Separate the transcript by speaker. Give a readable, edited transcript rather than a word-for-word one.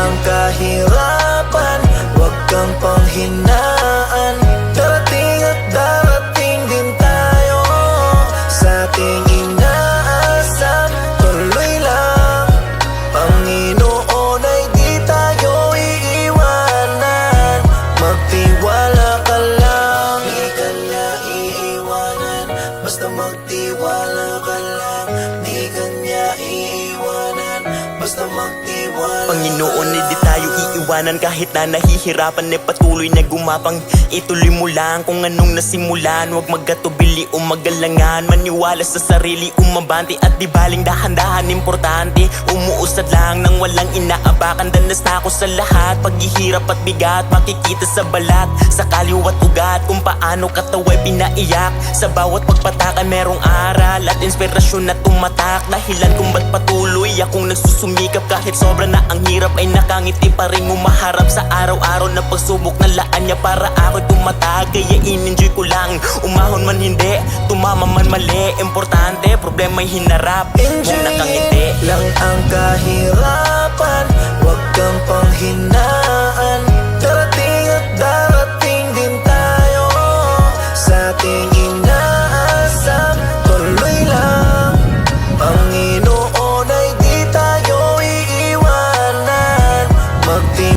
Speaker 1: ang kahirapan, huwag kang panghinaan. Darating at darating din tayo sa ating inaasam. Tuloy lang, Panginoon ay di tayo iiwanan. Magtiwala ka lang, di ka niya iiwanan. Basta magtiwala ka lang, di ka niya iiwanan. Basta magtiwala.
Speaker 2: Panginoon, hindi tayo iiwanan kahit na nahihirapan. Patuloy na gumapang, ituloy mo lang kung anong nasimulan. Huwag magkatubili o magalangan, maniwala sa sarili, umabante at di baling dahan-dahan. Importante, umuusad lang nang walang inaabakan. Danas na ako sa lahat, paghihirap at bigat, makikita sa balat, sa kaliwat ugat, kung paano katawa'y pinaiyak. Sa bawat pagpatakan merong aral at inspirasyon na tumatak. Dahilan kung ba't patuloy akong nagsusumikap. Kahit sobra na ang hirap ay nakangiti pa rin umaharap sa araw-araw na pagsubok ng laan niya para ako'y tumatag. Kaya in-enjoy ko lang, umahon man hindi, tumama man mali. Importante, problema'y hinarap, huwag nakangiti
Speaker 1: lang ang kahirapan.